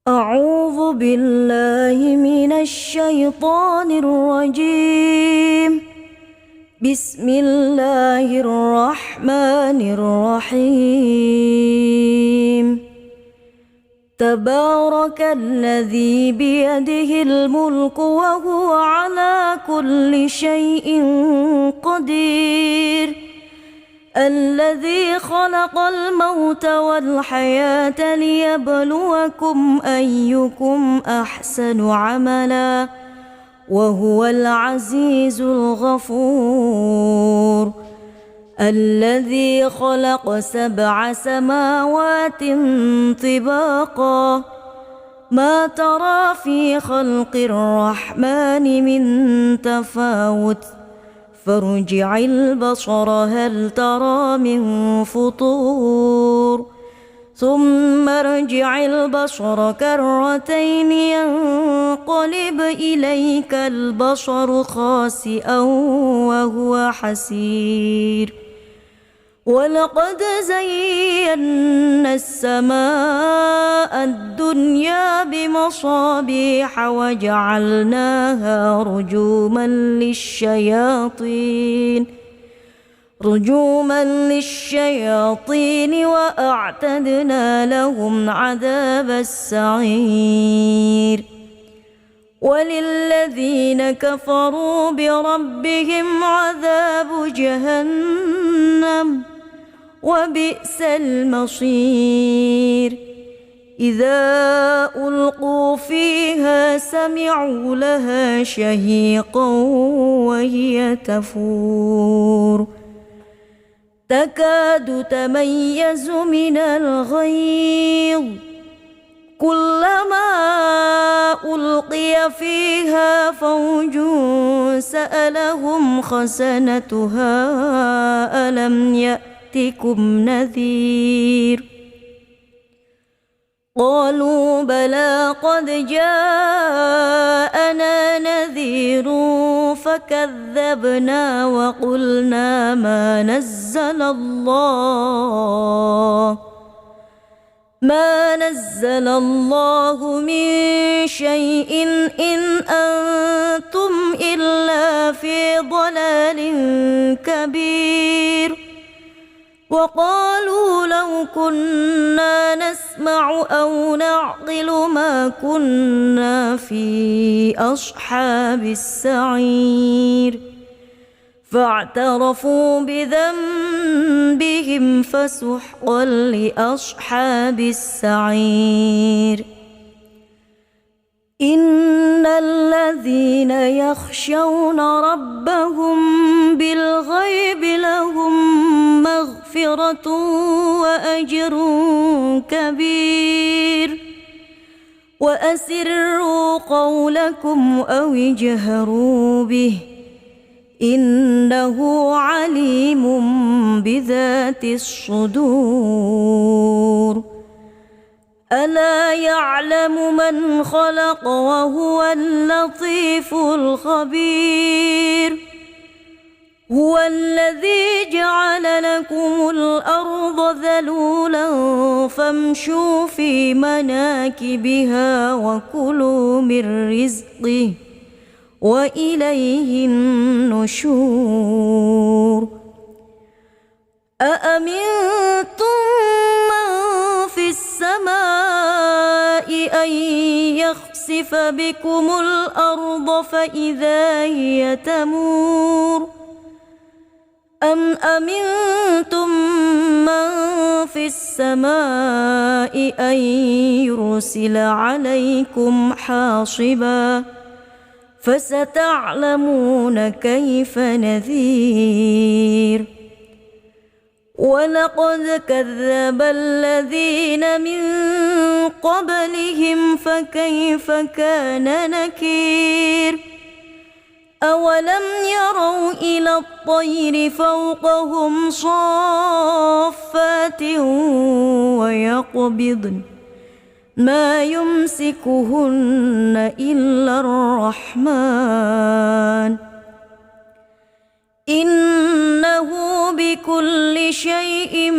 أعوذ بالله من الشيطان الرجيم. بسم الله الرحمن الرحيم. تبارك الذي بيده الملك وهو على كل شيء قدير. الذي خلق الموت والحياة ليبلوكم أيكم أحسن عملا وهو العزيز الغفور. الذي خلق 7 سماوات طباقا ما ترى في خلق الرحمن من تفاوت فارجع البصر هل ترى من فطور ثم ارجع البصر كرتين ينقلب إليك البصر خاسئا وهو حسير. ولقد زينا السماء الدنيا بمصابيح وجعلناها رجوما للشياطين وأعتدنا لهم عذاب السعير. وللذين كفروا بربهم عذاب جهنم وبئس المصير. إذا ألقوا فيها سمعوا لها شهيقا وهي تفور تكاد تميز من الغيظ كلما ألقي فيها فوج سألهم خزنتها ألم يأتكم نذير. قالوا بلى قد جاءنا نذير فكذبنا وقلنا ما نزل الله من شيء إن أنتم إلا في ضلال كبير. وقالوا لو كنا نسمع أو نعقل ما كنا في أصحاب السعير. فاعترفوا بذنبهم فسحقا لأصحاب السعير. إن الذين يخشون ربهم بالغيب لهم مغفرة وأجر كبير. وأسروا قولكم أو اجهروا به إنه عليم بذات الصدور. ألا يعلم من خلق وهو اللطيف الخبير. هو الذي جعل لكم الأرض ذلولا فامشوا في مناكبها وكلوا من رزقه وإليه النشور. أأمنتم من في السماء أن يخسف بكم الأرض فإذا هي تمور أم أمنتم من في السماء أن يرسل عليكم حاصبا فستعلمون كيف نذير. ولقد كذب الذين من قبلهم فكيف كان نكير. أولم يروا إلى الطير فوقهم صافات ويقبضن ما يمسكهن إلا الرحمن إنه بكل شيء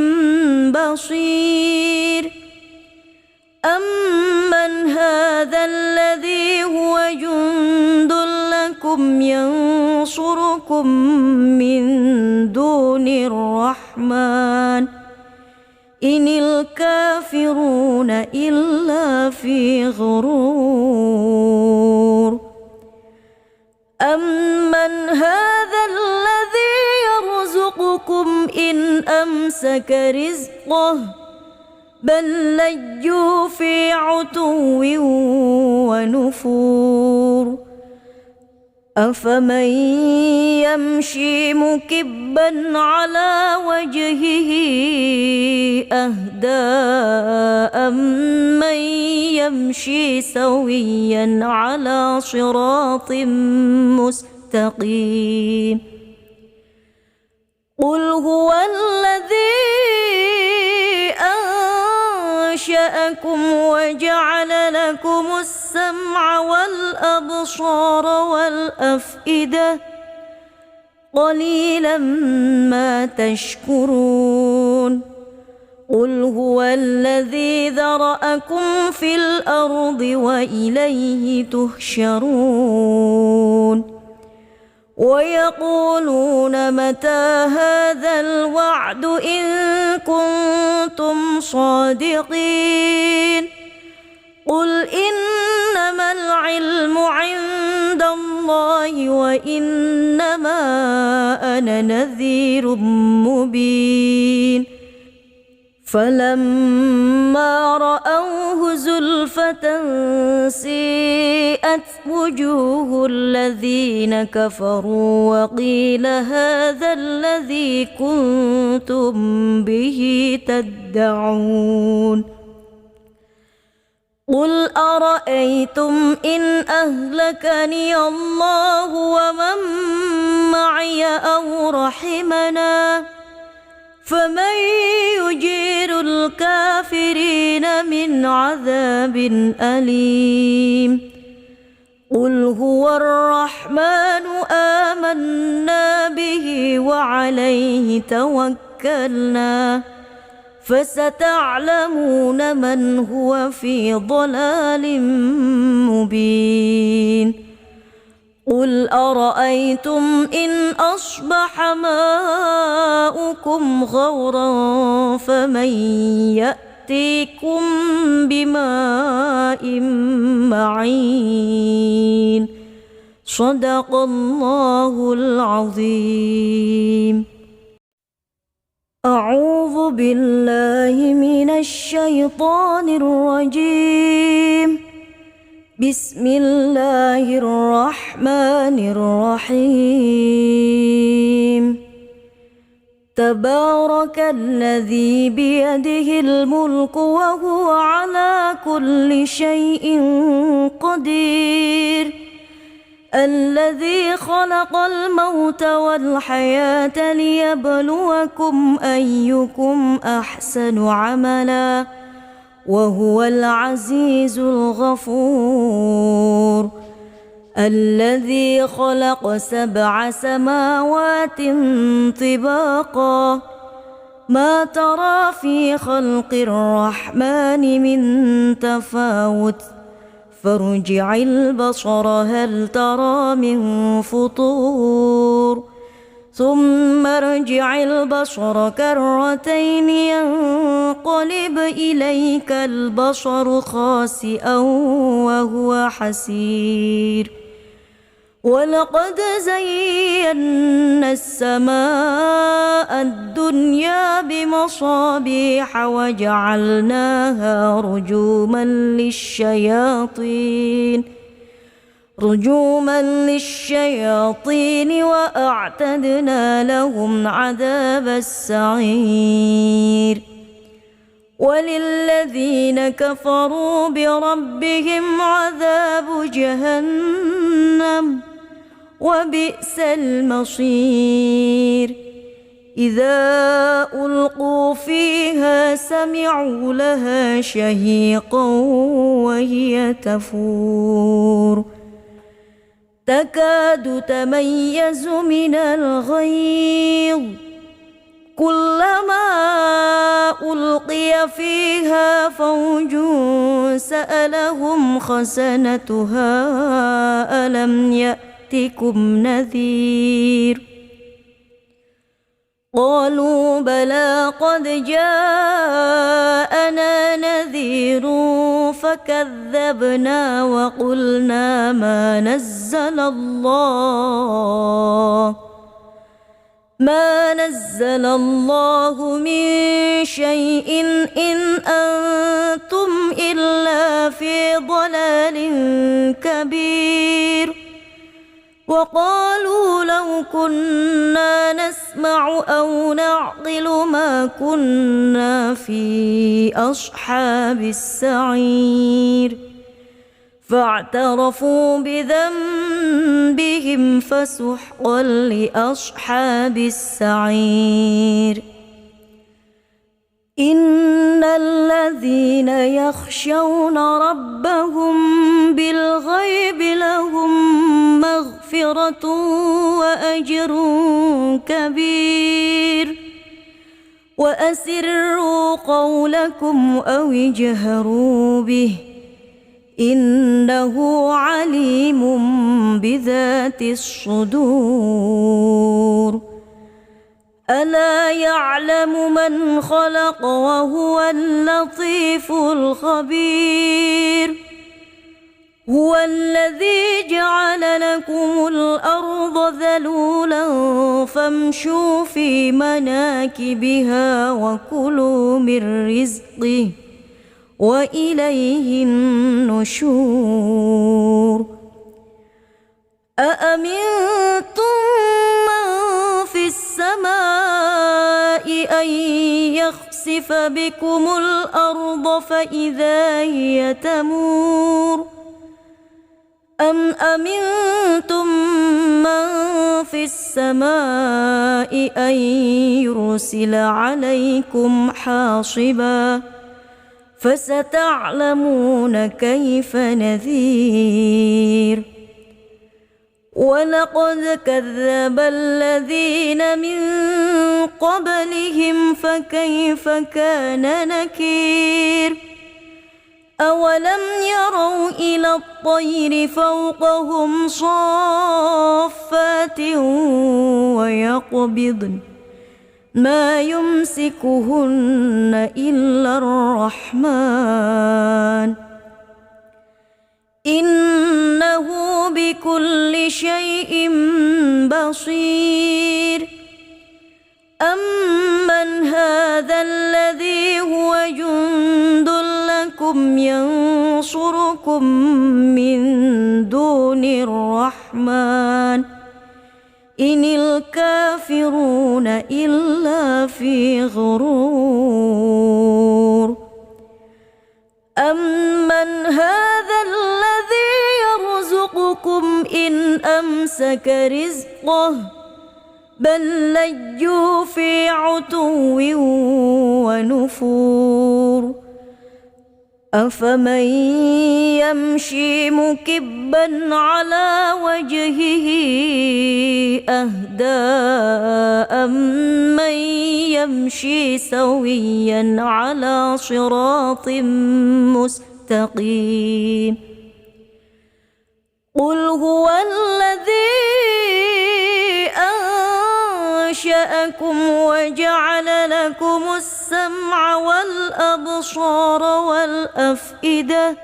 بصير. أمن هذا الذي هو جند لكم ينصركم من دون الرحمن إن الكافرون إلا في غرور أمن هذا الذي يرزقكم إن أمسك رزقه بل لجوا في عتو ونفور أفمن يمشي مكبا على وجهه أهدى أمن يمشي سويا على صراط مستقيم قل هو الذي أنشأكم وجعل لكم السمع والأبصار والأفئدة قليلا ما تشكرون قل هو الذي ذرأكم في الأرض وإليه تحشرون ويقولون متى هذا الوعد إن كنتم صادقين قل إنما العلم عند الله وإنما أنا نذير مبين فلما رأوه زلفة سيئت وجوه الذين كفروا وقيل هذا الذي كنتم به تدعون قل أرأيتم إن أهلكني الله ومن معي أو رحمنا فمن يجير الكافرين من عذاب أليم قل هو الرحمن آمنا به وعليه توكلنا فستعلمون من هو في ضلال مبين قل أرأيتم إن أصبح ماؤكم غورا فمن يأتيكم بماء معين صدق الله العظيم أعوذ بالله من الشيطان الرجيم بسم الله الرحمن الرحيم تبارك الذي بيده الملك وهو على كل شيء قدير الذي خلق الموت والحياة ليبلوكم أيكم أحسن عملا وهو العزيز الغفور الذي خلق 7 سماوات طباقا ما ترى في خلق الرحمن من تفاوت فارجع البصر هل ترى من فطور ثم ارجع البصر كرتين ينقلب إليك البصر خاسئا وهو حسير ولقد زينا السماء الدنيا بمصابيح وجعلناها رجوما للشياطين وأعتدنا لهم عذاب السعير وللذين كفروا بربهم عذاب جهنم وبئس المصير إذا ألقوا فيها سمعوا لها شهيقا وهي تفور تكاد تميز من الغيظ كلما ألقي فيها فوج سألهم خزنتها ألم يأتكم نذير قالوا بلى قد جاءنا نذير فكذبنا وقلنا ما نزل الله من شيء إن أنتم إلا في ضلال كبير وقالوا لو كنا نسمع أو نعقل ما كنا في أصحاب السعير فاعترفوا بذنبهم فسحقا لأصحاب السعير إن الذين يخشون ربهم بالغيب لهم مغفرة وأجر كبير وأسروا قولكم أو اجهروا به إنه عليم بذات الصدور ألا يعلم من خلق وهو اللطيف الخبير هو الذي جعل لكم الأرض ذلولا فامشوا في مناكبها وكلوا من رزقه وإليه النشور أأمنتم من في السماء أن يخسف بكم الأرض فإذا هي تمور أم أمنتم من في السماء أن يرسل عليكم حاصبا فستعلمون كيف نذير ولقد كذب الذين من قبلهم فكيف كان نكير أولم يروا إلى الطير فوقهم صافات ويقبضن ما يمسكهن إلا الرحمن إنه بكل شيء بصير أمن هذا الذي هو جند لكم ينصركم من دون الرحمن إن الكافرون إلا في غرور أمن هذا الذي يرزقكم إن أمسك رزقه بل لجوا في عتو ونفور أفمن يمشي مكبا على وجهه أهدى أمن يمشي سويا على صراط مستقيم قل هو الذي أنشأكم وجعل لكم السمع والأبصار والأفئدة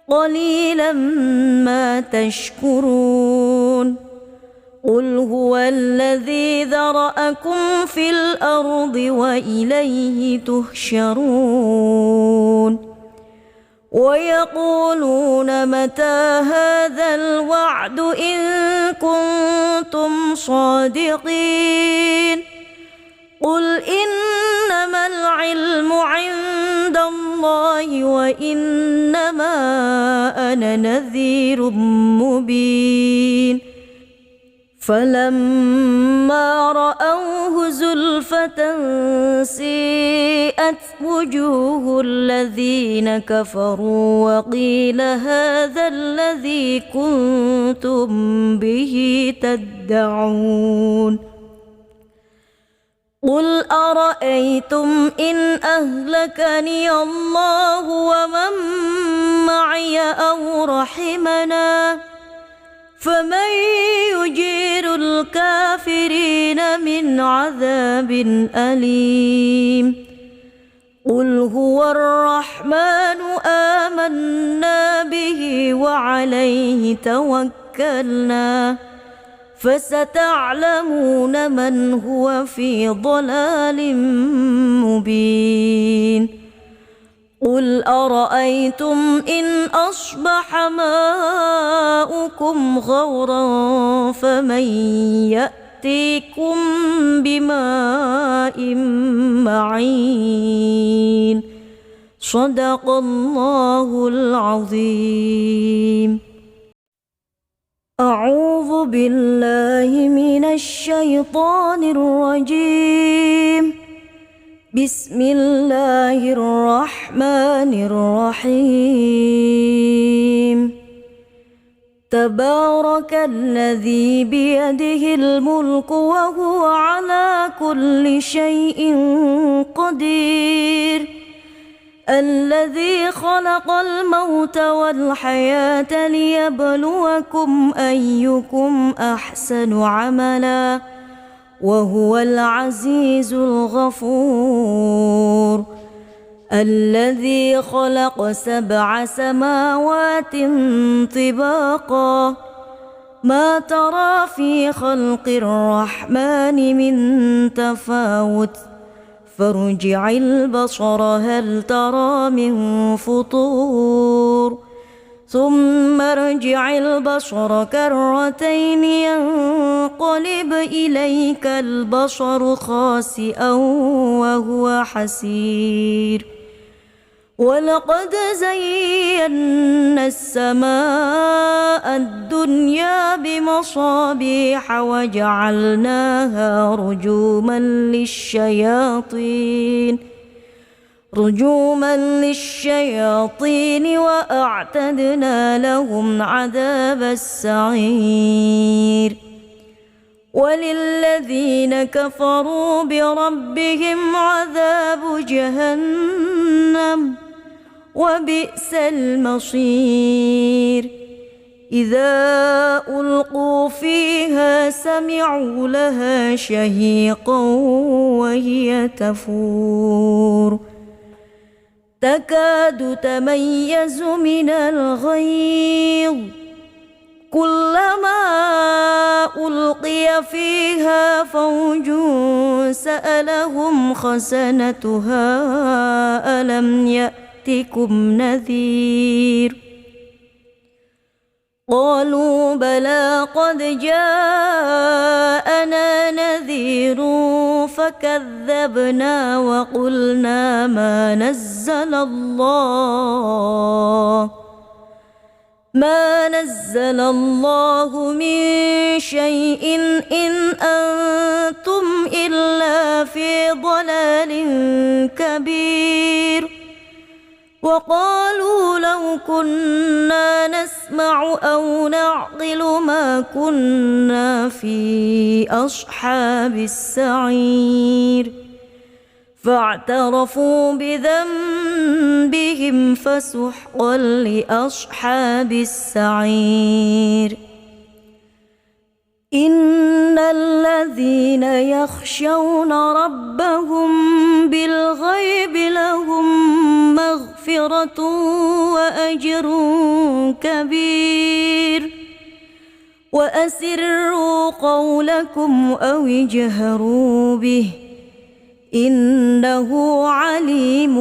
قليلا ما تشكرون قل هو الذي ذرأكم في الأرض وإليه تحشرون ويقولون متى هذا الوعد إن كنتم صادقين قل إنما العلم عند الله وإنما أنا نذير مبين فلما رأوه زلفة سيئت وجوه الذين كفروا وقيل هذا الذي كنتم به تدعون قل أرأيتم إن أهلكني الله ومن معي أو رحمنا فمن يجير الكافرين من عذاب أليم قل هو الرحمن آمنا به وعليه توكلنا فستعلمون من هو في ضلال مبين قل أرأيتم إن أصبح ماؤكم غورا فمن يأتيكم بماء معين صدق الله العظيم. أعوذ بالله من الشيطان الرجيم. بسم الله الرحمن الرحيم. تبارك الذي بيده الملك وهو على كل شيء قدير الذي خلق الموت والحياة ليبلوكم أيكم أحسن عملا وهو العزيز الغفور الذي خلق 7 سماوات طباقا ما ترى في خلق الرحمن من تفاوت فارجع البصر هل ترى من فطور ثم ارجع البصر كرتين ينقلب إليك البصر خاسئا وهو حسير ولقد زينا السماء الدنيا بمصابيح وجعلناها رجوما للشياطين وأعتدنا لهم عذاب السعير وللذين كفروا بربهم عذاب جهنم وبئس المصير إذا ألقوا فيها سمعوا لها شهيقا وهي تفور تكاد تميز من الغيظ كلما ألقي فيها فوج سألهم خزنتها ألم يأتكم نذير قالوا بلى قد جاءنا نذير فكذبنا وقلنا ما نزل الله من شيء إن أنتم إلا في ضلال كبير وقالوا لو كنا نسمع أو نعقل ما كنا في أصحاب السعير فاعترفوا بذنبهم فسحقا لأصحاب السعير إن الذين يخشون ربهم بالغيب لهم مغفرة وأجر كبير وأسروا قولكم أو اجهروا به إنه عليم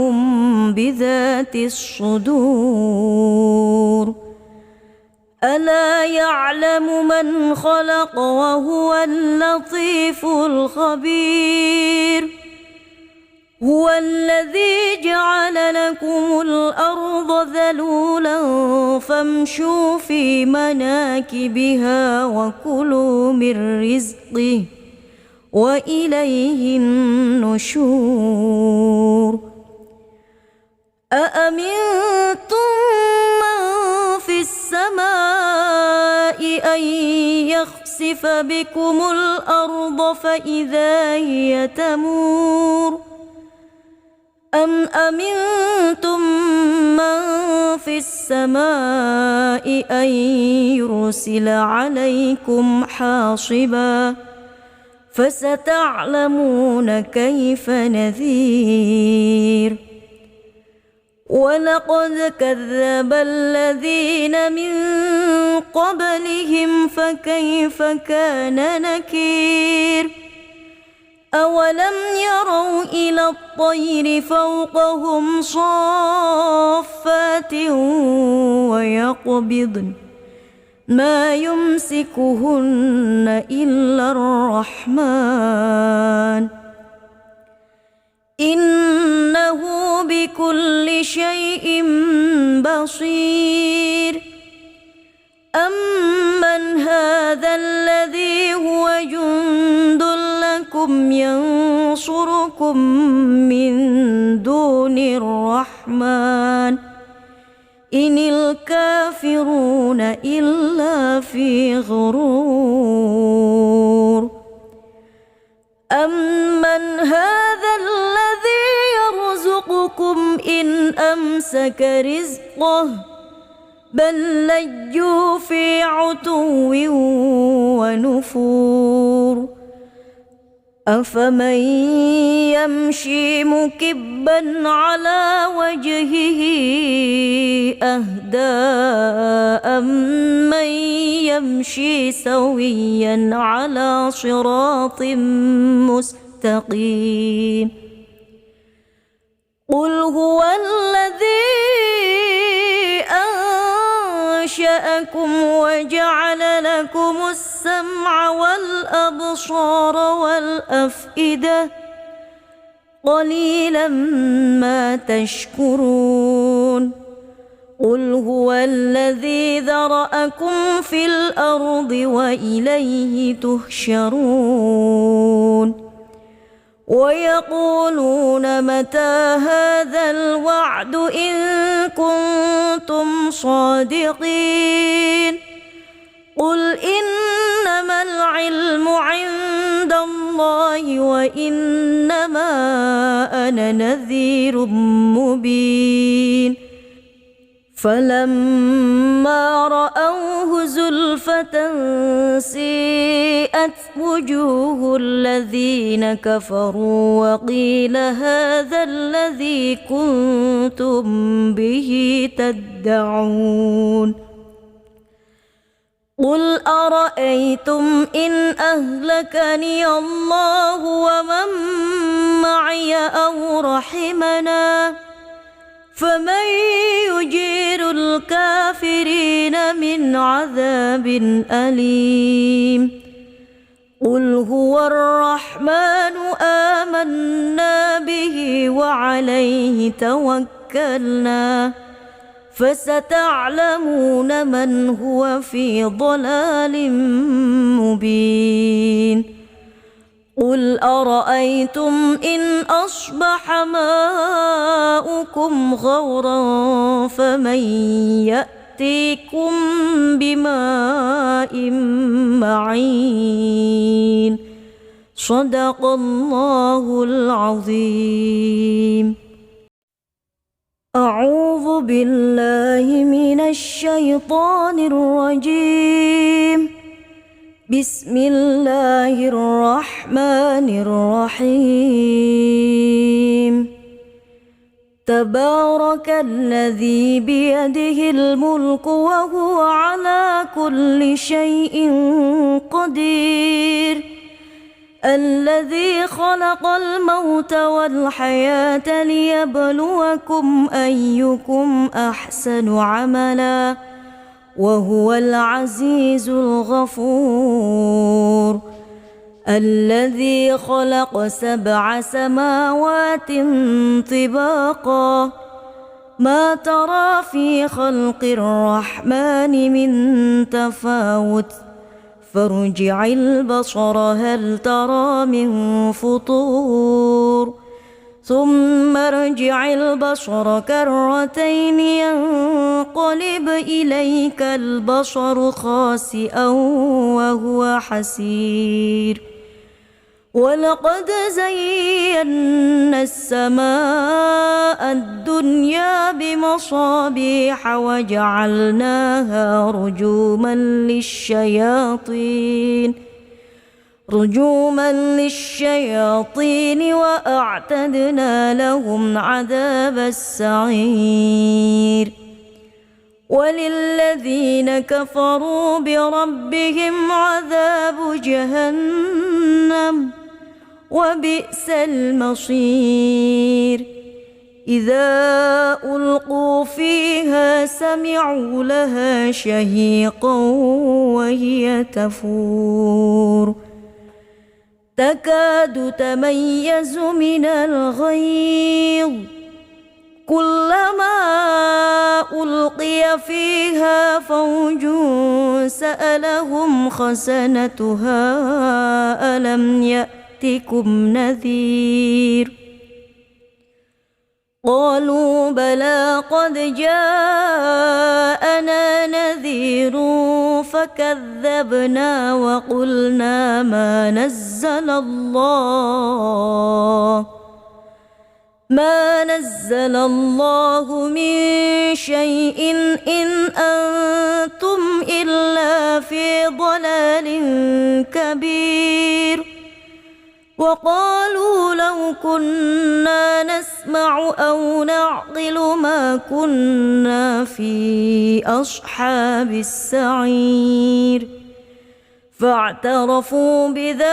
بذات الصدور ألا يعلم من خلق وهو اللطيف الخبير هو الذي جعل لكم الأرض ذلولا فامشوا في مناكبها وكلوا من رزقه وإليه النشور أأمنتم من في السماء أن يخسف يخسف بكم الأرض فإذا هي تمور أم أمنتم من في السماء أن يرسل عليكم حاصبا فستعلمون كيف نذير ولقد كذب الذين من قبلهم فكيف كان نكير أولم يروا إلى الطير فوقهم صافات ويقبضن ما يمسكهن إلا الرحمن إنه بكل شيء بصير أمن هذا الذي هو جند لكم ينصركم من دون الرحمن إن الكافرون إلا في غرور أمن هذا الذي يرزقكم إن أمسك رزقه بل لجوا في عتو ونفور أفمن يمشي مكبا على وجهه أهدى أمن يمشي سويا على صراط مستقيم قل هو الذي أنشأكم وجعل لكم السمع والأبصار والأفئدة قليلا ما تشكرون قل هو الذي ذرأكم في الأرض وإليه تحشرون ويقولون متى هذا الوعد إن كنتم صادقين قل إنما العلم عند الله وإنما أنا نذير مبين فلما رأوه زلفة سيئت وجوه الذين كفروا وقيل هذا الذي كنتم به تدعون قل أرأيتم إن أهلكني الله ومن معي أو رحمنا فمن يجير الكافرين من عذاب أليم قل هو الرحمن آمنا به وعليه توكلنا فستعلمون من هو في ضلال مبين قل أرأيتم إن أصبح ماؤكم غورا فمن يأتيكم بماء معين صدق الله العظيم أعوذ بالله من الشيطان الرجيم بسم الله الرحمن الرحيم تبارك الذي بيده الملك وهو على كل شيء قدير الذي خلق الموت والحياة ليبلوكم أيكم أحسن عملا وهو العزيز الغفور الذي خلق 7 سماوات طباقا ما ترى في خلق الرحمن من تفاوت فارجع البصر هل ترى من فطور ثم ارجع البصر كرتين ينقلب إليك البصر خاسئا وهو حسير ولقد زينا السماء الدنيا بمصابيح وجعلناها رجوما للشياطين وأعتدنا لهم عذاب السعير وللذين كفروا بربهم عذاب جهنم وبئس المصير إذا ألقوا فيها سمعوا لها شهيقا وهي تفور تكاد تميز من الغيظ كلما ألقي فيها فوج سألهم خزنتها ألم يأتكم نذير قالوا بلى قد جاءنا نذير فكذبنا وقلنا ما نزل الله من شيء إن أنتم إلا في ضلال كبير وقالوا لو كنا نسمع أو نعقل ما كنا في أصحاب السعير فاعترفوا بذنبهم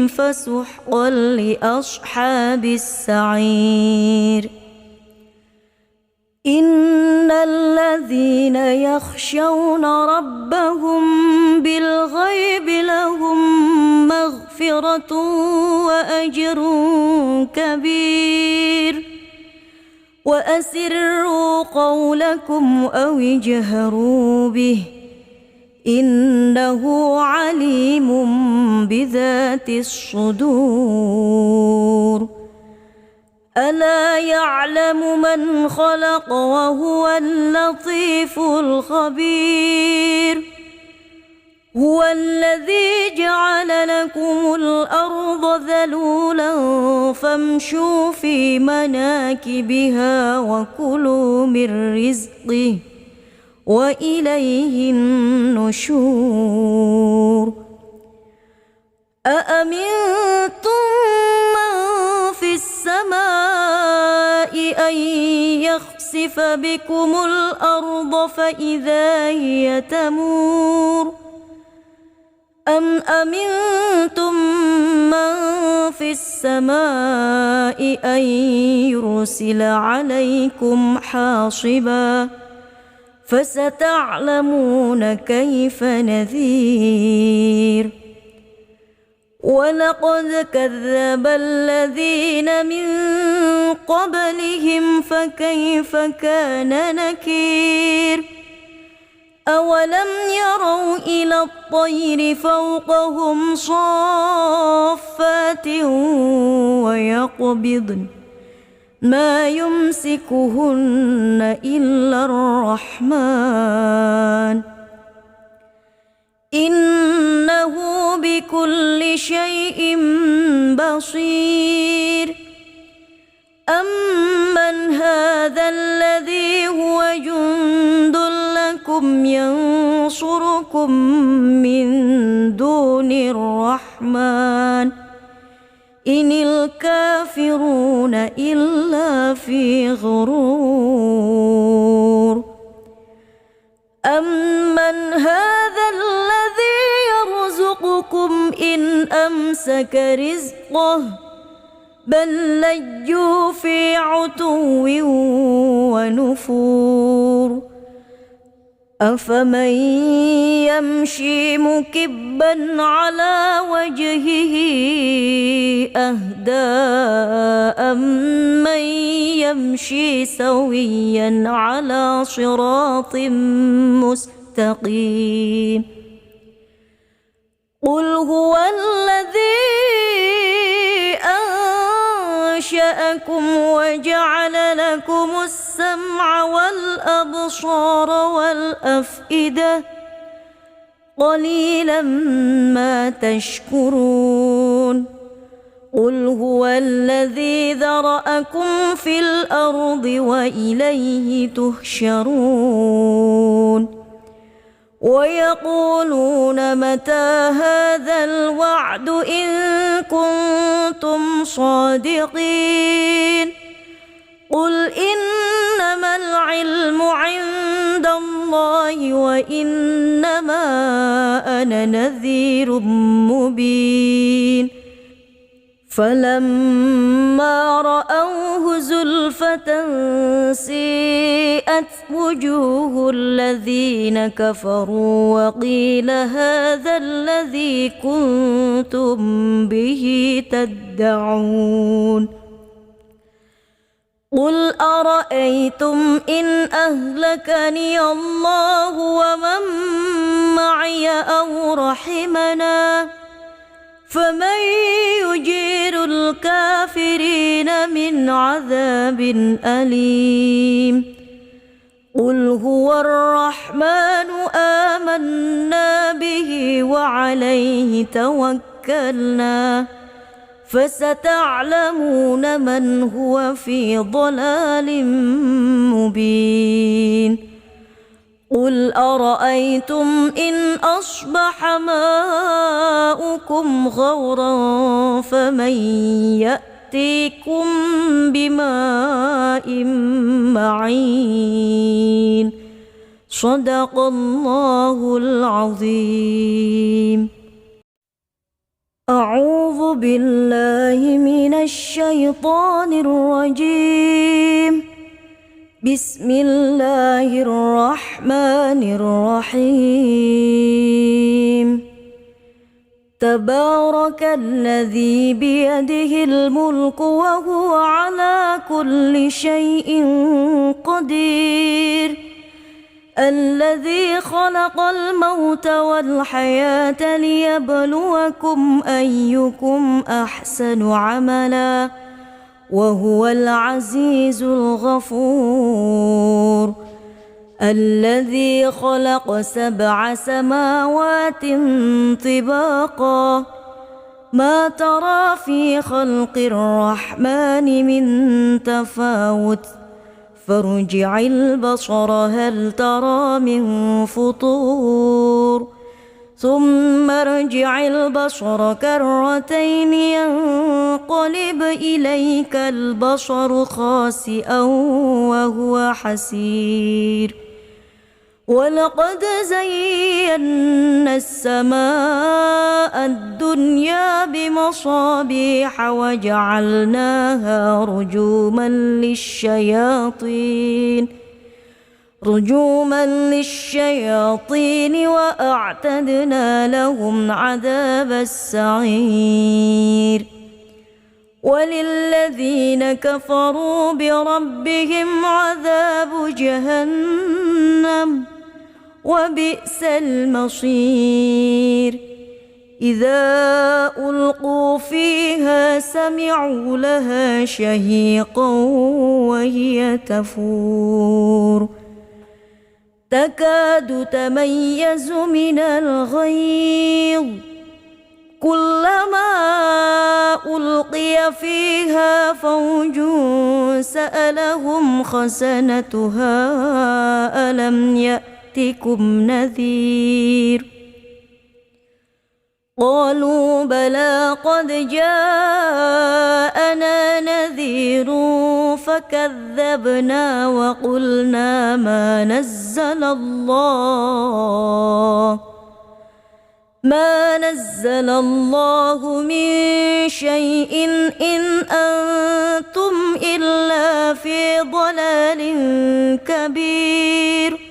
فسحقا لأصحاب السعير إن الذين يخشون ربهم بالغيب لهم مغفرة وأجر كبير وأسروا قولكم أو اجهروا به إنه عليم بذات الصدور ألا يعلم من خلق وهو اللطيف الخبير هو الذي جعل لكم الأرض ذلولا فامشوا في مناكبها وكلوا من رزقه وإليه النشور أأمنتم من في السماء أن يخسف بكم الأرض فإذا هي تمور أم أمنتم من في السماء أن يرسل عليكم حاصبا فستعلمون كيف نذير ولقد كذب الذين من قبلهم فكيف كان نكير أولم يروا إلى الطير فوقهم صافات ويقبضن ما يمسكهن إلا الرحمن إنه بكل شيء بصير أمن هذا الذي هو جند لكم ينصركم من دون الرحمن إن الكافرون إلا في غرور أمن هذا الذي يرزقكم إن أمسك رزقه بل لجوا في عتو ونفور أفمن يمشي مكبا على وجهه أهدى أمن يمشي سويا على صراط مستقيم قل هو الذي أنشأكم وجعل لكم السمع والأبصار والأفئدة قليلا ما تشكرون قل هو الذي ذرأكم في الأرض وإليه تحشرون ويقولون متى هذا الوعد إن كنتم صادقين قل إنما العلم عند الله وإنما أنا نذير مبين فلما رأوه زلفة سيئت وجوه الذين كفروا وقيل هذا الذي كنتم به تدعون قل أرأيتم إن أهلكني الله ومن معي أو رحمنا فمن يجير الكافرين من عذاب أليم قل هو الرحمن آمنا به وعليه توكلنا فستعلمون من هو في ضلال مبين قل أرأيتم إن أصبح ماؤكم غورا فمن يأتيكم بماء معين صدق الله العظيم. أعوذ بالله من الشيطان الرجيم. بسم الله الرحمن الرحيم. تبارك الذي بيده الملك وهو على كل شيء قدير الذي خلق الموت والحياة ليبلوكم أيكم أحسن عملا وهو العزيز الغفور الذي خلق 7 سماوات طباقا ما ترى في خلق الرحمن من تفاوت فارجع البصر هل ترى من فطور ثم ارجع البصر كرتين ينقلب إليك البصر خاسئا وهو حسير ولقد زينا السماء الدنيا بمصابيح وجعلناها رجوما للشياطين وأعتدنا لهم عذاب السعير وللذين كفروا بربهم عذاب جهنم وبئس المصير إذا ألقوا فيها سمعوا لها شهيقا وهي تفور تكاد تميز من الغيظ كلما ألقي فيها فوج سألهم خزنتها ألم يأتكم نذير قالوا بلى قد جاءنا نذير فكذبنا وقلنا ما نزل الله من شيء إن أنتم إلا في ضلال كبير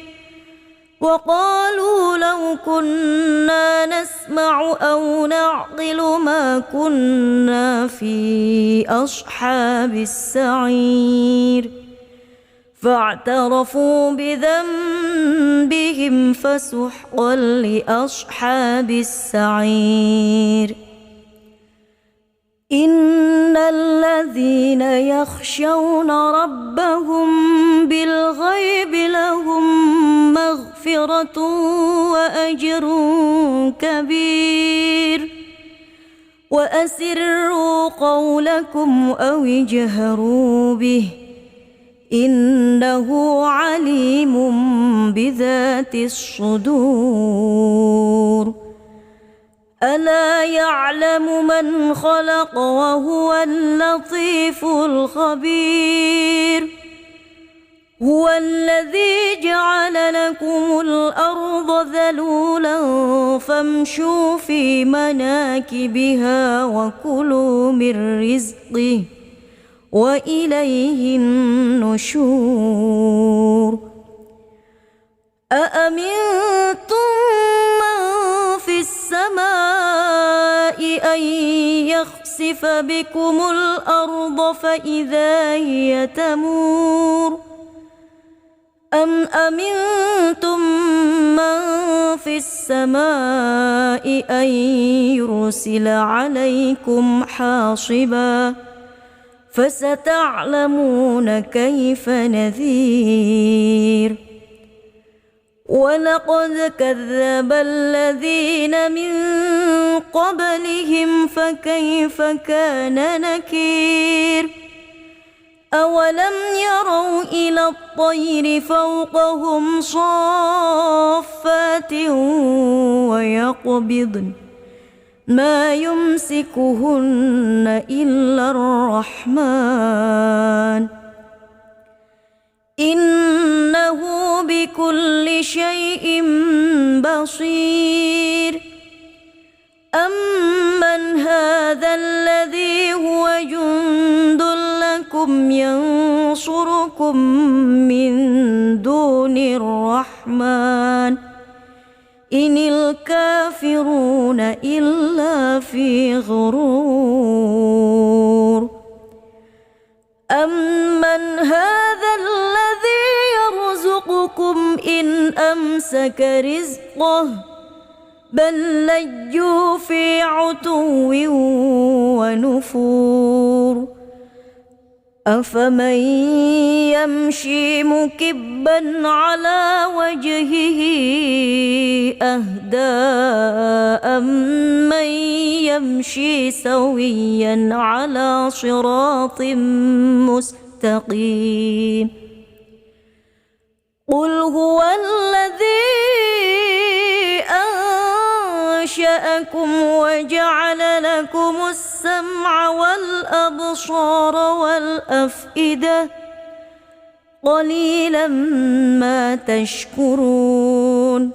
وقالوا لو كنا نسمع أو نعقل ما كنا في أصحاب السعير فاعترفوا بذنبهم فسحقا لأصحاب السعير إن الذين يخشون ربهم بالغيب لهم مغفرة وأجر كبير وأسروا قولكم أو اجهروا به إنه عليم بذات الصدور ألا يعلم من خلق وهو اللطيف الخبير هو الذي جعل لكم الأرض ذلولا فامشوا في مناكبها وكلوا من رزقه وإليه النشور أأمنتم من في السماء أن يخسف بكم الأرض فإذا هي تمور أم أمنتم من في السماء أن يرسل عليكم حاصبا فستعلمون كيف نذير ولقد كذب الذين من قبلهم فكيف كان نكير أولم يروا إلى الطير فوقهم صافات ويقبضن ما يمسكهن إلا الرحمن إنه بكل شيء بصير أمن هذا الذي هو جند لكم ينصركم من دون الرحمن إن الكافرون إلا في غرور أمن هذا الذي يرزقكم إن أمسك رزقه بل لجوا في عتو ونفور أفمن يمشي مكبا على وجهه أهدى أمن يمشي سويا على صراط مستقيم قل هو الذي أنشأكم وجعل لكم السمع والأبصار والأفئدة قليلا ما تشكرون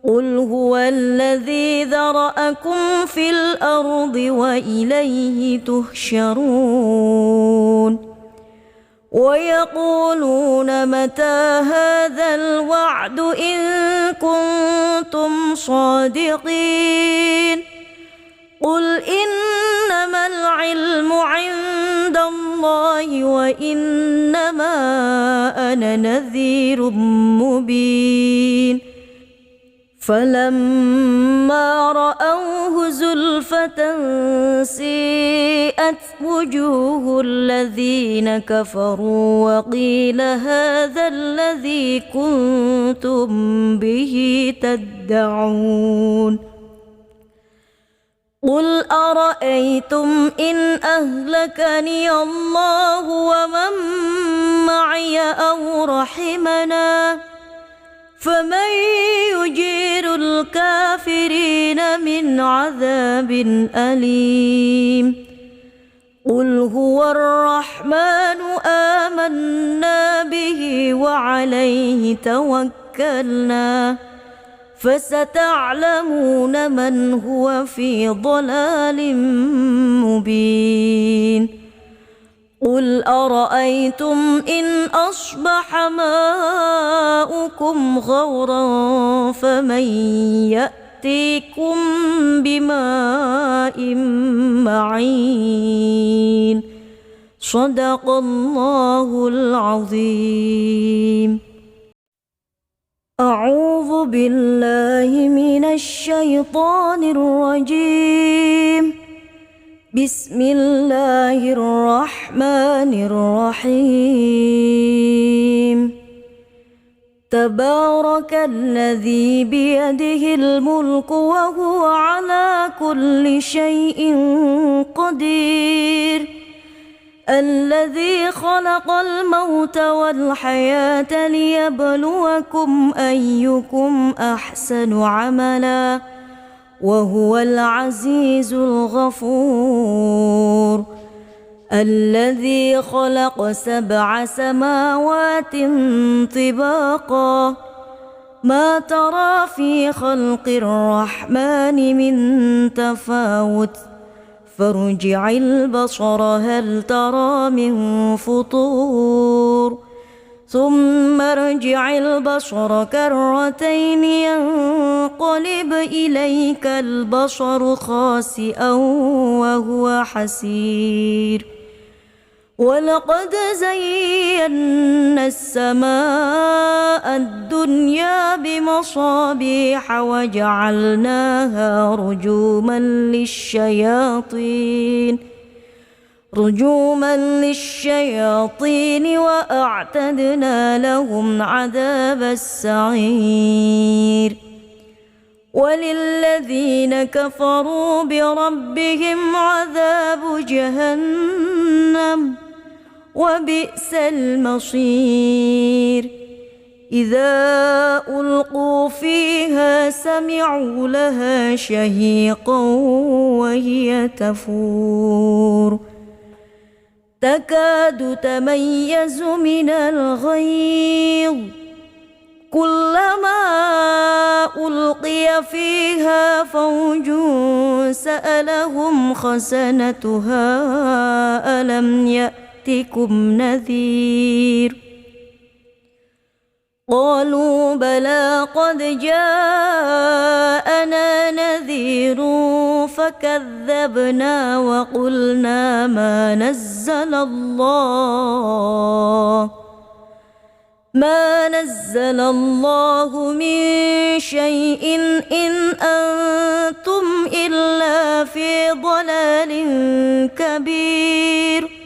قل هو الذي ذرأكم في الأرض وإليه تحشرون ويقولون متى هذا الوعد إن كنتم صادقين قل إنما العلم عند الله وإنما أنا نذير مبين فلما رأوه زلفة سيئت وجوه الذين كفروا وقيل هذا الذي كنتم به تدعون قل أرأيتم إن أهلكني الله ومن معي أو رحمنا فمن يجير الكافرين من عذاب أليم قل هو الرحمن آمنا به وعليه توكلنا فستعلمون من هو في ضلال مبين قل أرأيتم إن أصبح ماؤكم غورا فمن يأتيكم بماء معين صدق الله العظيم أعوذ بالله من الشيطان الرجيم بسم الله الرحمن الرحيم تبارك الذي بيده الملك وهو على كل شيء قدير الذي خلق الموت والحياة ليبلوكم أيكم أحسن عملا وهو العزيز الغفور الذي خلق 7 سماوات طباقا ما ترى في خلق الرحمن من تفاوت فارجع البصر هل ترى من فطور ثم ارجع البصر كرتين ينقلب إليك البصر خاسئا وهو حسير ولقد زينا السماء الدنيا بمصابيح وجعلناها رجوما للشياطين وأعتدنا لهم عذاب السعير وللذين كفروا بربهم عذاب جهنم وبئس المصير إذا ألقوا فيها سمعوا لها شهيقا وهي تفور تكاد تميز من الغيظ كلما ألقي فيها فوج سألهم خزنتها ألم يأتكم نذير قالوا بلى قد جاءنا نذير فكذبنا وقلنا ما نزل الله من شيء إن أنتم إلا في ضلال كبير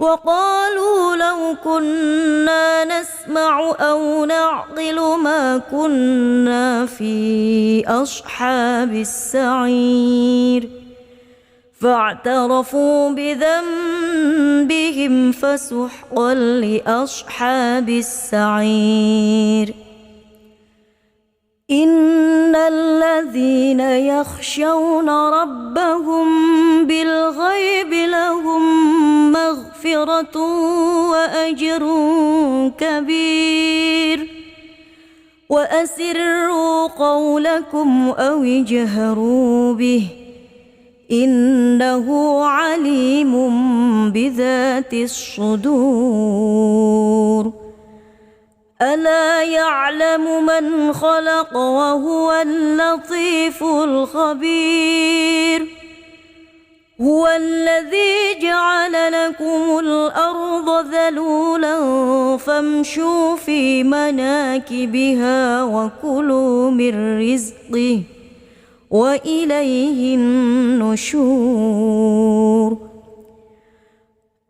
وقالوا لو كنا نسمع أو نعقل ما كنا في أصحاب السعير فاعترفوا بذنبهم فسحقا لأصحاب السعير إن الذين يخشون ربهم بالغيب لهم مغفرة وأجر كبير وأسروا قولكم أو اجهروا به إنه عليم بذات الصدور ألا يعلم من خلق وهو اللطيف الخبير هو الذي جعل لكم الأرض ذلولا فامشوا في مناكبها وكلوا من رزقه وإليه النشور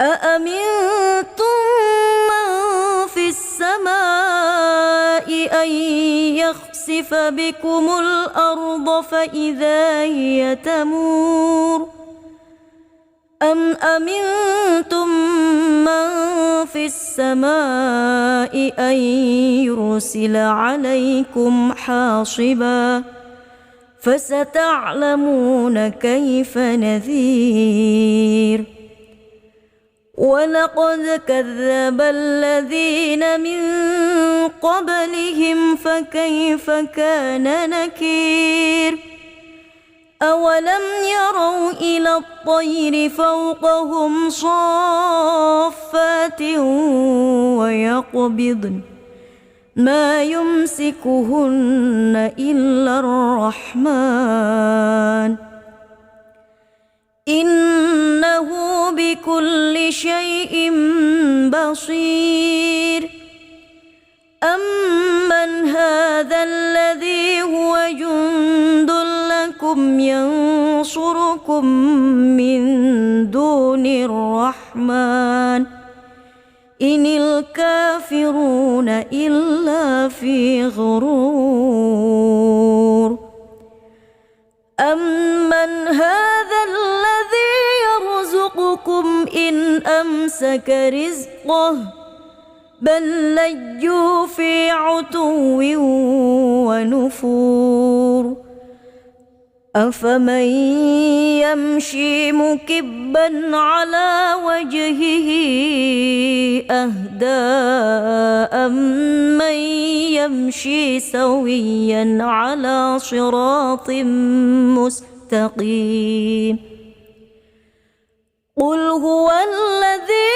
أأمنتم من في السماء أن يخسف بكم الأرض فإذا هي تمور أم أمنتم من في السماء أن يرسل عليكم حاصبا فستعلمون كيف نذير ولقد كذب الذين من قبلهم فكيف كان نكير أولم يروا إلى الطير فوقهم صافات ويقبضن ما يمسكهن إلا الرحمن إنه بكل شيء بصير أمن هذا الذي هو جند لكم ينصرون ينصركم من دون الرحمن إن الكافرون إلا في غرور أمن هذا الذي يرزقكم إن أمسك رزقه بل لجوا في عتو ونفور أفمن يمشي مكبا على وجهه أهدى أمن يمشي سويا على صراط مستقيم قل هو الذي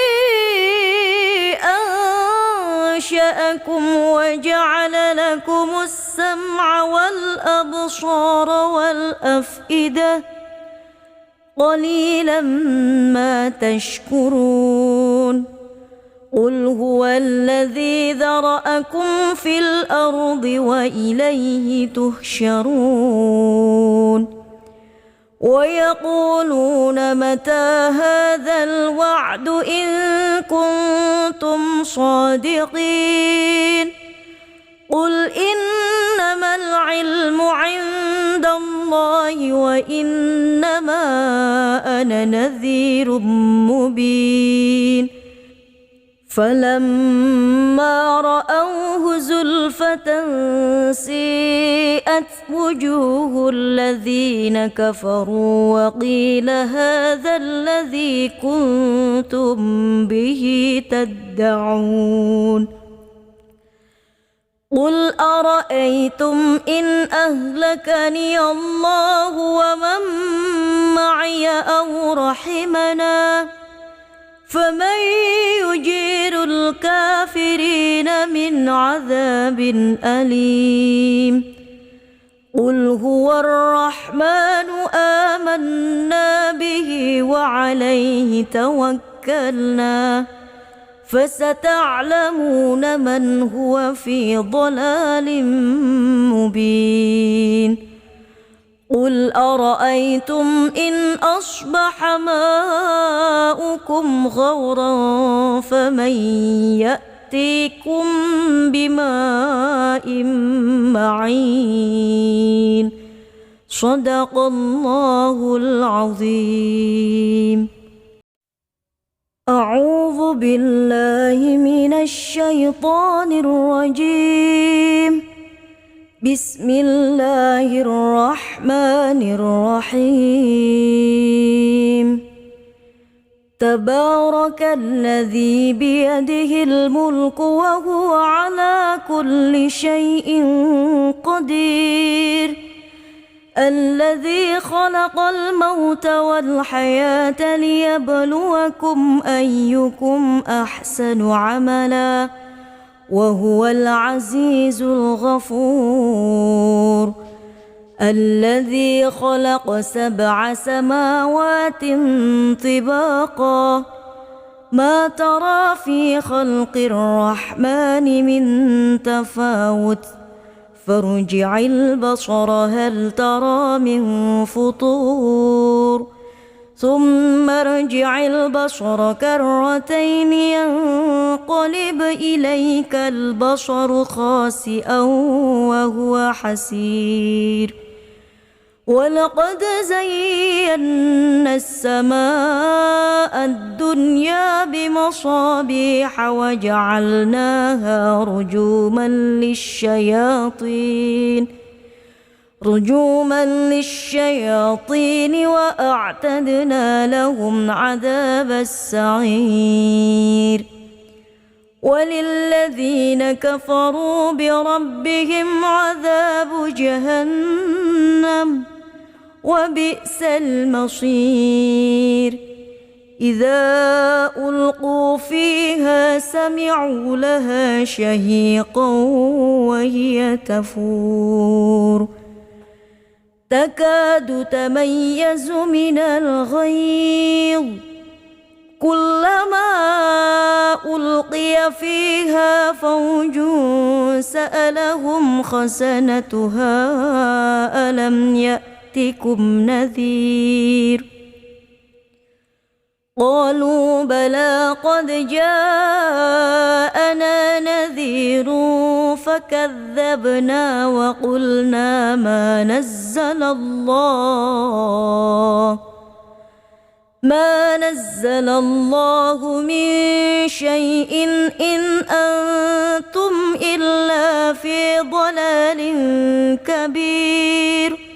أنشأكم وجعل لكم السمع والأبصار والأفئدة قليلا ما تشكرون قل هو الذي ذرأكم في الأرض وإليه تحشرون ويقولون متى هذا الوعد إن كنتم صادقين قل إنما العلم عند الله وإنما أنا نذير مبين فلما رأوه زلفة سيئت وجوه الذين كفروا وقيل هذا الذي كنتم به تدعون قل أرأيتم إن أهلكني الله ومن معي أو رحمنا فمن يجير الكافرين من عذاب أليم قل هو الرحمن آمنا به وعليه توكلنا فستعلمون من هو في ضلال مبين قل أرأيتم إن أصبح ماؤكم غورا فمن يأتيكم بماء معين صدق الله العظيم أعوذ بالله من الشيطان الرجيم بسم الله الرحمن الرحيم تبارك الذي بيده الملك وهو على كل شيء قدير الذي خلق الموت والحياة ليبلوكم أيكم أحسن عملا وهو العزيز الغفور الذي خلق 7 سماوات طباقا ما ترى في خلق الرحمن من تفاوت فارجع البصر هل ترى من فطور ثم ارجع البصر كرتين ينقلب إليك البصر خاسئا وهو حسير ولقد زينا السماء الدنيا بمصابيح وجعلناها رجوما للشياطين وأعتدنا لهم عذاب السعير وللذين كفروا بربهم عذاب جهنم وبئس المصير إذا ألقوا فيها سمعوا لها شهيقا وهي تفور تكاد تميز من الغيظ كلما ألقي فيها فوج سألهم خزنتها ألم يأتكم نذير قالوا بلى قد جاءنا نذير فكذبنا وقلنا ما نزل الله من شيء إن أنتم إلا في ضلال كبير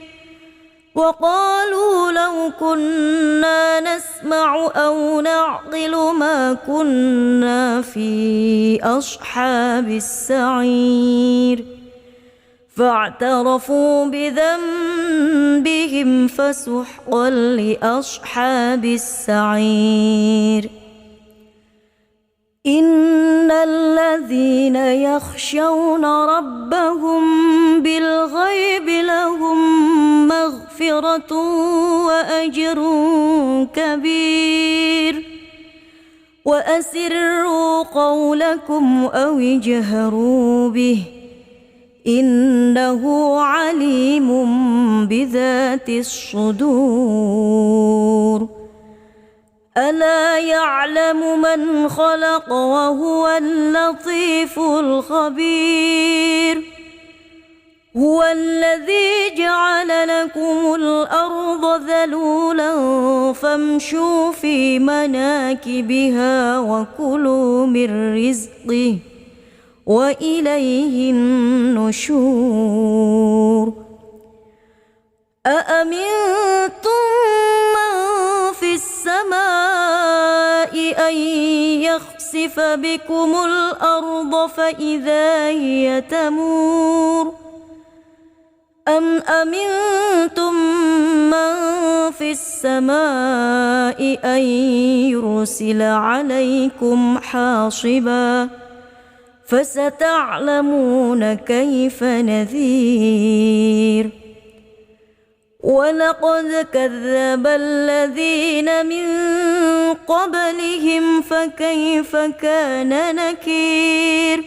وقالوا لو كنا نسمع أو نعقل ما كنا في أصحاب السعير فاعترفوا بذنبهم فسحقا لأصحاب السعير إن الذين يخشون ربهم بالغيب لهم مغفرة وأجر كبير وأسروا قولكم أو اجهروا به إنه عليم بذات الصدور ألا يعلم من خلق وهو اللطيف الخبير هو الذي جعل لكم الأرض ذلولا فامشوا في مناكبها وكلوا من رزقه وإليه النشور أأمنتم من في السماء أن يخسف بكم الأرض فإذا هي تمور أم أمنتم من في السماء أن يرسل عليكم حاصبا فستعلمون كيف نذير ولقد كذب الذين من قبلهم فكيف كان نكير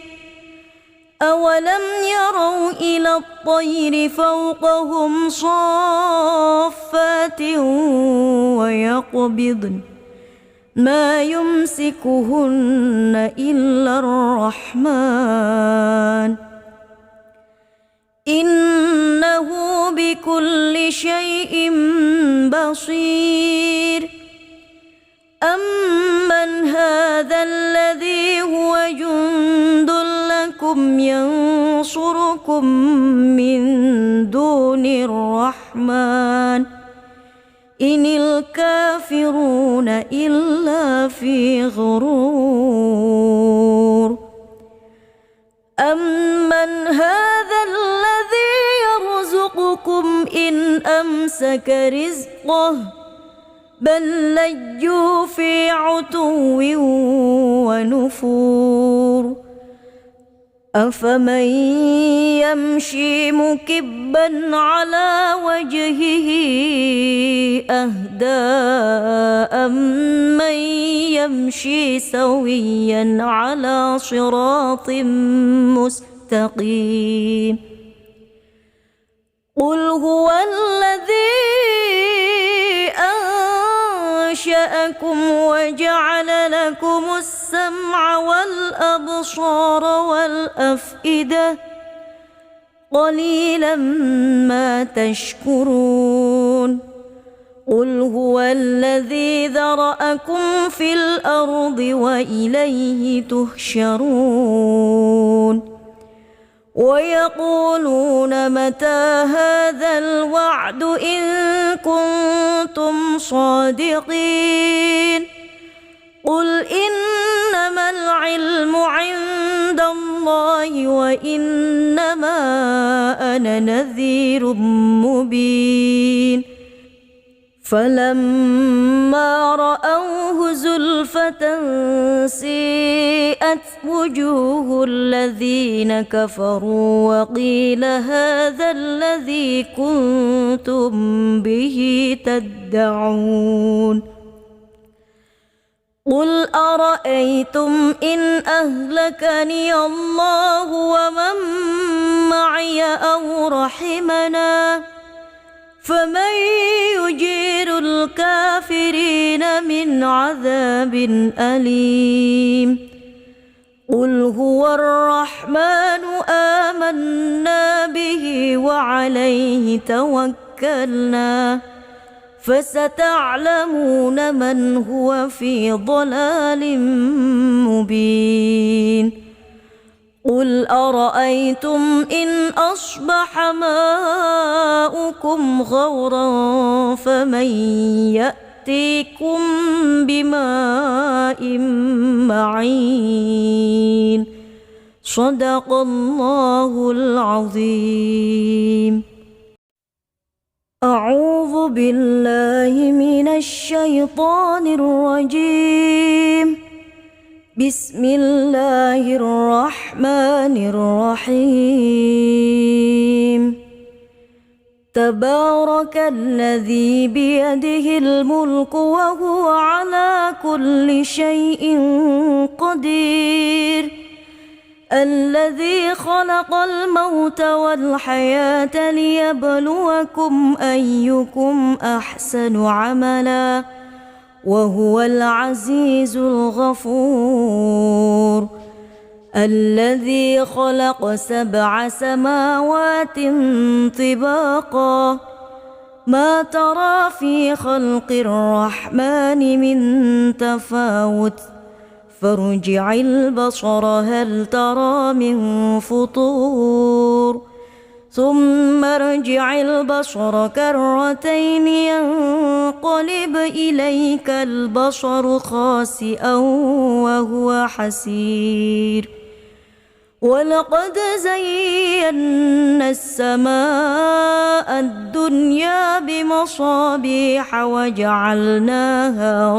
أولم يروا إلى الطير فوقهم صافات ويقبضن ما يمسكهن إلا الرحمن إنه بكل شيء بصير أمن هذا الذي هو جند لكم ينصركم من دون الرحمن إن الكافرون إلا في غرور أمن هذا الذي يرزقكم إن أمسك رزقه بل لجوا في عتو ونفور أفمن يمشي مكبا على وجهه أهدى أمن يمشي سويا على صراط مستقيم قل هو الذي أنشأكم وجعل لكم السمع والأبصار والأفئدة قليلا ما تشكرون قل هو الذي ذرأكم في الأرض وإليه تحشرون ويقولون متى هذا الوعد إن كنتم صادقين قل إنما العلم عند الله وإنما أنا نذير مبين فلما رأوه زلفة سيئت وجوه الذين كفروا وقيل هذا الذي كنتم به تدعون قل أرأيتم إن أهلكني الله ومن معي أو رحمنا فمن يجير الكافرين من عذاب أليم قل هو الرحمن آمنا به وعليه توكلنا فستعلمون من هو في ضلال مبين قل أرأيتم إن أصبح ماؤكم غورا فمن يأتيكم بماء معين صدق الله العظيم. أعوذ بالله من الشيطان الرجيم. بسم الله الرحمن الرحيم. تبارك الذي بيده الملك وهو على كل شيء قدير الذي خلق الموت والحياة ليبلوكم أيكم أحسن عملا وهو العزيز الغفور الذي خلق 7 سماوات طباقا ما ترى في خلق الرحمن من تفاوت فارجع البصر هل ترى من فطور ثم ارجع البصر كرتين ينقلب إليك البصر خاسئا وهو حسير ولقد زينا السماء الدنيا بمصابيح وجعلناها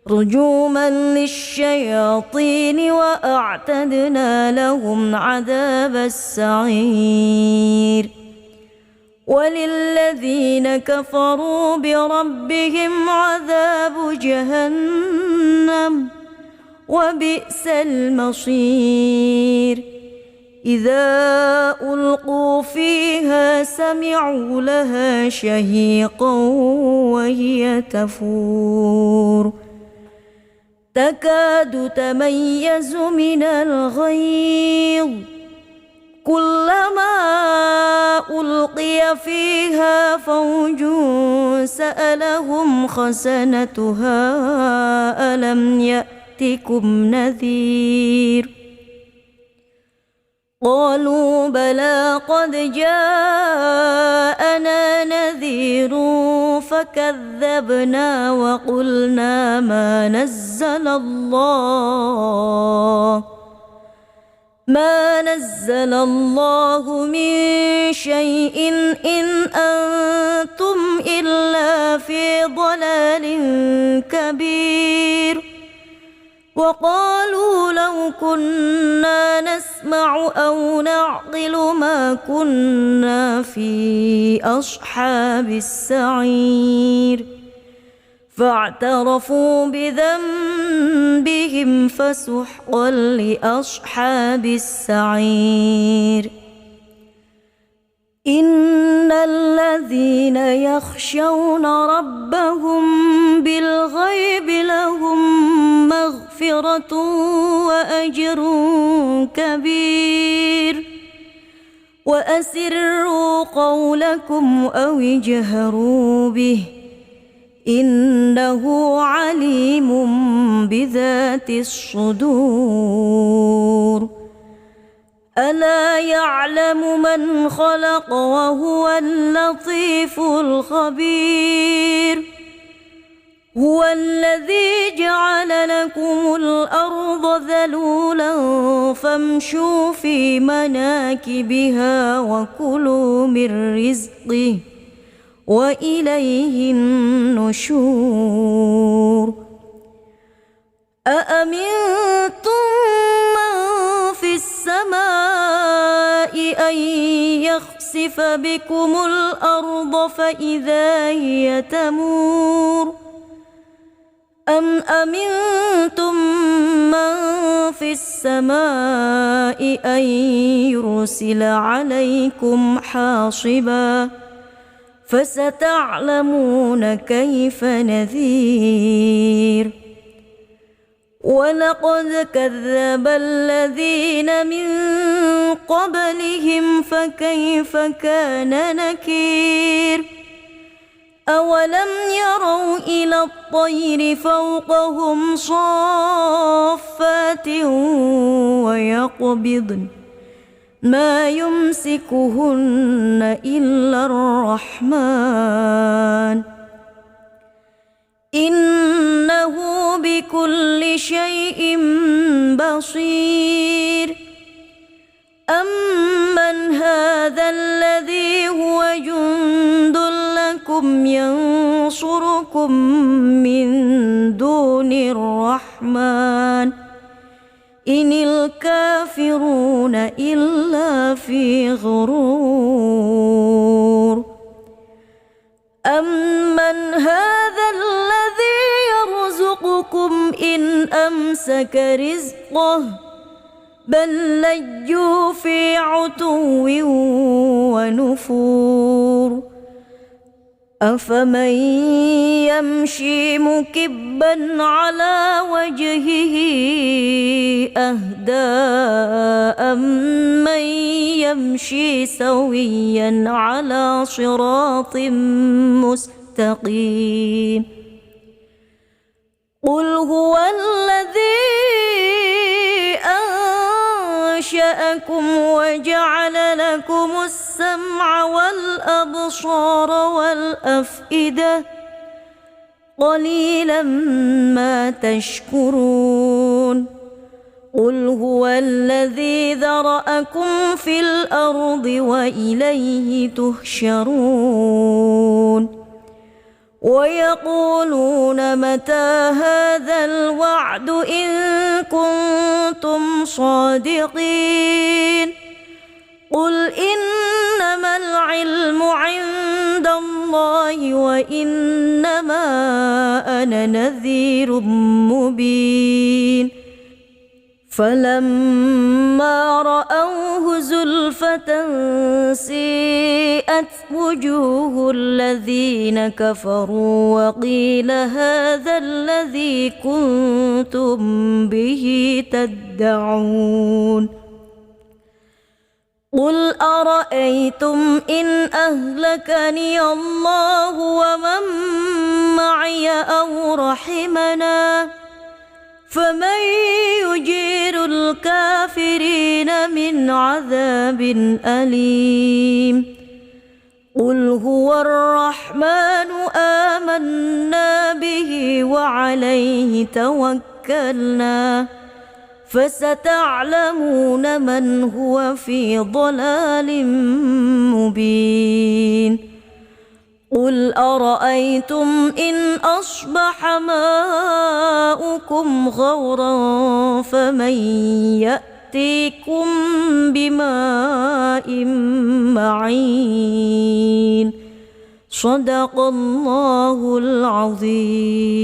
رجوما للشياطين وأعتدنا لهم عذاب السعير وللذين كفروا بربهم عذاب جهنم وبئس المصير إذا ألقوا فيها سمعوا لها شهيقا وهي تفور تكاد تميز من الغيظ كلما ألقي فيها فوج سألهم خزنتها ألم يأتكم نذير قالوا بلى قد جاءنا نذير فكذبنا وقلنا ما نزل الله من شيء إن أنتم إلا في ضلال كبير وقالوا لو كنا نسمع أو نعقل ما كنا في أصحاب السعير فاعترفوا بذنبهم فسحقا لأصحاب السعير إن الذين يخشون ربهم بالغيب لهم مغفرة وأجر كبير وأسروا قولكم أو اجهروا به إنه عليم بذات الصدور ألا يعلم من خلق وهو اللطيف الخبير هو الذي جعل لكم الأرض ذلولا فامشوا في مناكبها وكلوا من رزقه وإليه النشور أأمنتم من في السماء أن يخسف بكم الأرض فإذا هي تمور أم أمنتم من في في السماء أن يرسل عليكم حاصبا فستعلمون كيف نذير ولقد كذب الذين من قبلهم فكيف كان نكير أولم يروا إلى الطير فوقهم صافات ويقبضن ما يمسكهن إلا الرحمن إنه بكل شيء بصير أمن هذا الذي هو جند لكم ينصركم من دون الرحمن إن الكافرون إلا في غرور أمن هذا الذي يرزقكم إن أمسك رزقه بل لجوا في عتو ونفور أفمن يمشي مكبا على وجهه أهدى أمن يمشي سويا على صراط مستقيم قل هو الذي أنشأكم وجعل لكم السمع والأبصار والأفئدة قليلا ما تشكرون قل هو الذي ذرأكم في الأرض وإليه تحشرون ويقولون متى هذا الوعد إن كنتم صادقين قل إنما العلم عند الله وإنما أنا نذير مبين فلما رأوه زلفة سيئت وجوه الذين كفروا وقيل هذا الذي كنتم به تدعون قل أرأيتم إن أهلكني الله ومن معي أو رحمنا فمن يجير الكافرين من عذاب أليم قل هو الرحمن آمنا به وعليه توكلنا فستعلمون من هو في ضلال مبين قل أرأيتم إن أصبح ماؤكم غورا فمن يأتيكم بماء معين صدق الله العظيم.